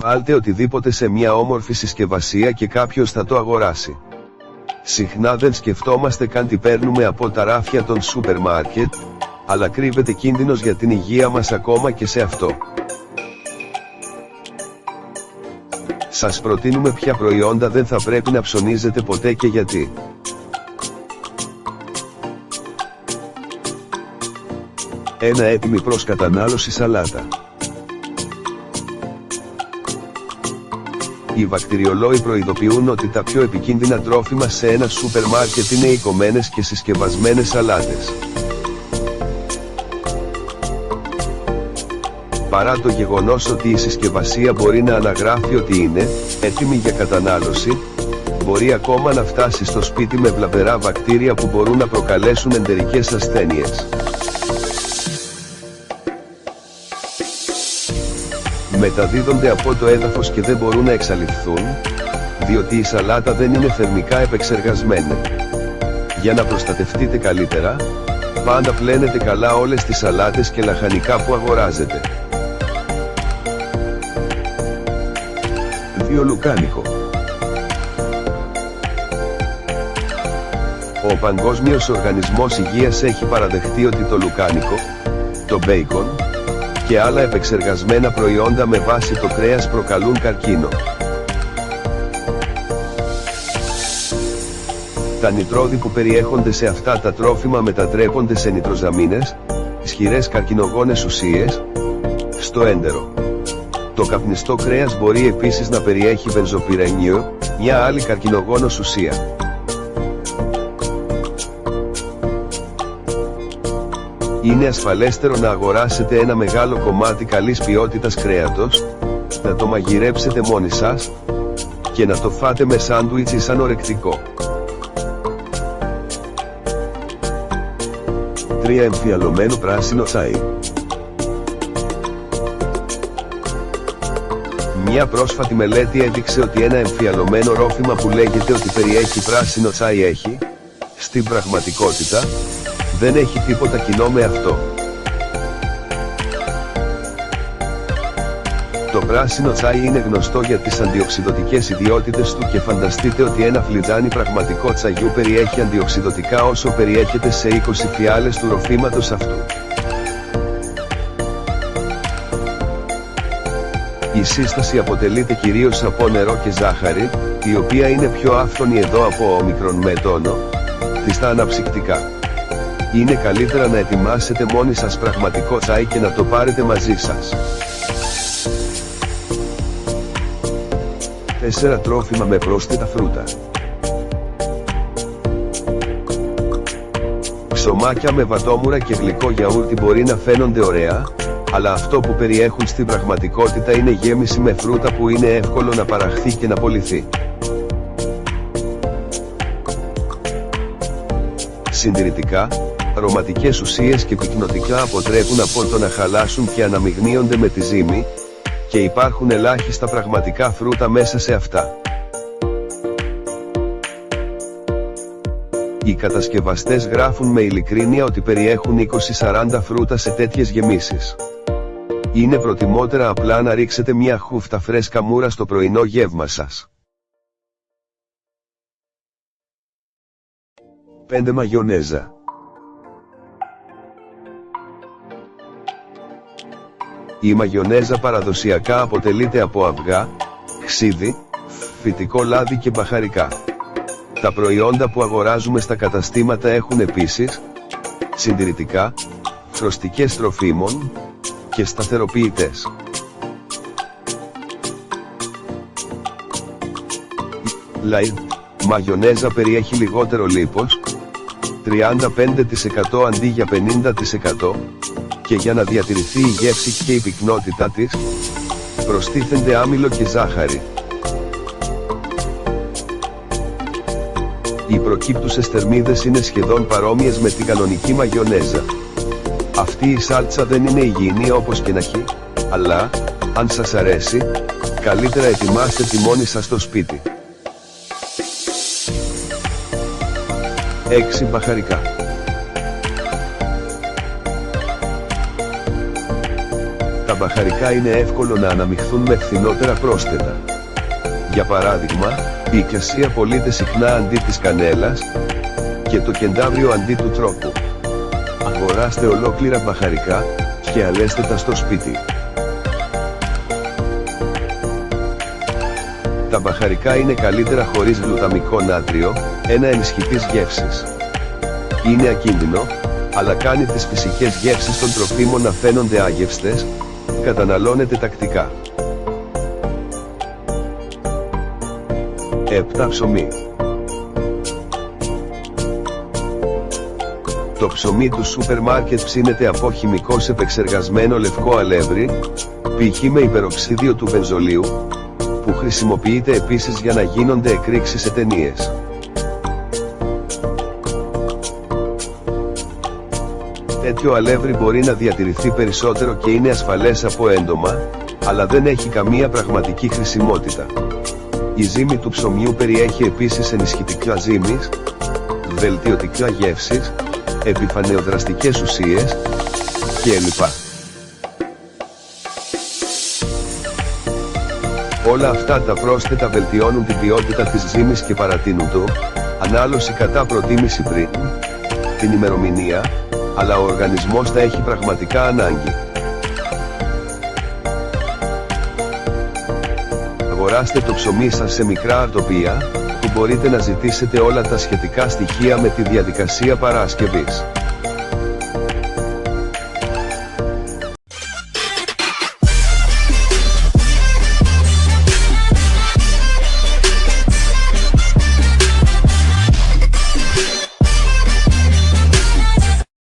Βάλτε οτιδήποτε σε μια όμορφη συσκευασία και κάποιος θα το αγοράσει. Συχνά δεν σκεφτόμαστε καν τι παίρνουμε από τα ράφια των σούπερ μάρκετ, αλλά κρύβεται κίνδυνος για την υγεία μας ακόμα και σε αυτό. Σας προτείνουμε ποια προϊόντα δεν θα πρέπει να ψωνίζετε ποτέ και γιατί. Ένα έτοιμη προς κατανάλωση σαλάτα. Οι βακτηριολόγοι προειδοποιούν ότι τα πιο επικίνδυνα τρόφιμα σε ένα σούπερ μάρκετ είναι οι κομμένες και συσκευασμένες σαλάτες. Παρά το γεγονός ότι η συσκευασία μπορεί να αναγράφει ότι είναι έτοιμη για κατανάλωση, μπορεί ακόμα να φτάσει στο σπίτι με βλαβερά βακτήρια που μπορούν να προκαλέσουν εντερικές ασθένειες. Μεταδίδονται από το έδαφος και δεν μπορούν να εξαλειφθούν, διότι η σαλάτα δεν είναι θερμικά επεξεργασμένη. Για να προστατευτείτε καλύτερα, πάντα πλένετε καλά όλες τις σαλάτες και λαχανικά που αγοράζετε. 2. Λουκάνικο. Ο Παγκόσμιος Οργανισμός Υγείας έχει παραδεχτεί ότι το λουκάνικο, το μπέικον και άλλα επεξεργασμένα προϊόντα με βάση το κρέας προκαλούν καρκίνο. Τα νητρόδι που περιέχονται σε αυτά τα τρόφιμα μετατρέπονται σε νητροζαμίνες, ισχυρές καρκινογόνες ουσίες, στο έντερο. Το καπνιστό κρέας μπορεί επίσης να περιέχει βενζοπυρενίο, μια άλλη καρκινογόνος ουσία. Είναι ασφαλέστερο να αγοράσετε ένα μεγάλο κομμάτι καλής ποιότητας κρέατος, να το μαγειρέψετε μόνοι σας και να το φάτε με σάντουιτς ή σαν ορεκτικό. 3. Εμφιαλωμένο πράσινο τσάι. Μια πρόσφατη μελέτη έδειξε ότι ένα εμφιαλωμένο ρόφημα που λέγεται ότι περιέχει πράσινο τσάι έχει, στην πραγματικότητα, δεν έχει τίποτα κοινό με αυτό. Το πράσινο τσάι είναι γνωστό για τις αντιοξυδοτικές ιδιότητες του και φανταστείτε ότι ένα φλιτζάνι πραγματικό τσαγιού περιέχει αντιοξυδοτικά όσο περιέχεται σε 20 φιάλες του ροφήματος αυτού. Η σύσταση αποτελείται κυρίως από νερό και ζάχαρη, η οποία είναι πιο άφθονη εδώ από όμικρον με τόνο, της τα αναψυκτικά. Είναι καλύτερα να ετοιμάσετε μόνοι σας πραγματικό τσάι και να το πάρετε μαζί σας. 4. Τρόφιμα με πρόσθετα φρούτα. Ψωμάκια με βατόμουρα και γλυκό γιαούρτι μπορεί να φαίνονται ωραία, αλλά αυτό που περιέχουν στην πραγματικότητα είναι γέμιση με φρούτα που είναι εύκολο να παραχθεί και να πωληθεί. Συντηρητικά, αρωματικές ουσίες και πυκνοτικά αποτρέπουν από το να χαλάσουν και αναμειγνύονται με τη ζύμη, και υπάρχουν ελάχιστα πραγματικά φρούτα μέσα σε αυτά. Οι κατασκευαστές γράφουν με ειλικρίνεια ότι περιέχουν 20-40 φρούτα σε τέτοιες γεμίσεις. Είναι προτιμότερα απλά να ρίξετε μια χούφτα φρέσκα μούρα στο πρωινό γεύμα σας. 5. Μαγιονέζα. Η μαγιονέζα παραδοσιακά αποτελείται από αυγά, ξύδι, φυτικό λάδι και μπαχαρικά. Τα προϊόντα που αγοράζουμε στα καταστήματα έχουν επίσης συντηρητικά, φροστικές τροφίμων και σταθεροποιητές. Light μαγιονέζα περιέχει λιγότερο λίπος, 35% αντί για 50%, και για να διατηρηθεί η γεύση και η πυκνότητα της, προστίθενται άμυλο και ζάχαρη. Οι προκύπτουσες θερμίδες είναι σχεδόν παρόμοιες με την κανονική μαγιονέζα. Αυτή η σάλτσα δεν είναι υγιεινή όπως και να έχει, αλλά, αν σας αρέσει, καλύτερα ετοιμάστε τη μόνη σας στο σπίτι. 6. Μπαχαρικά. Τα μπαχαρικά είναι εύκολο να αναμειχθούν με φθηνότερα πρόσθετα. Για παράδειγμα, η ικασία πωλείται συχνά αντί της κανέλας και το κεντάβριο αντί του τρόπου. Αγοράστε ολόκληρα μπαχαρικά και αλέστε τα στο σπίτι. Τα μπαχαρικά είναι καλύτερα χωρίς γλουταμικό νάτριο, ένα ενισχυτής γεύσης. Είναι ακίνδυνο, αλλά κάνει τις φυσικές γεύσεις των τροφίμων να φαίνονται άγευστες. Καταναλώνεται τακτικά. 7. Ψωμί. Το ψωμί του σούπερ μάρκετ ψήνεται από χημικώς επεξεργασμένο λευκό αλεύρι, π.χ. με υπεροξίδιο του βενζολίου, που χρησιμοποιείται επίσης για να γίνονται εκρήξεις σε ταινίες. Τέτοιο αλεύρι μπορεί να διατηρηθεί περισσότερο και είναι ασφαλές από έντομα, αλλά δεν έχει καμία πραγματική χρησιμότητα. Η ζύμη του ψωμιού περιέχει επίσης ενισχυτικά ζύμης, βελτιωτικά γεύσης, επιφανεοδραστικές ουσίες κλπ. Όλα αυτά τα πρόσθετα βελτιώνουν την ποιότητα της ζύμης και παρατείνουν το ανάλωση κατά προτίμηση πριν την ημερομηνία, αλλά ο οργανισμός τα έχει πραγματικά ανάγκη. Αγοράστε το ψωμί σας σε μικρά αρτοπία, που μπορείτε να ζητήσετε όλα τα σχετικά στοιχεία με τη διαδικασία παράσκευης.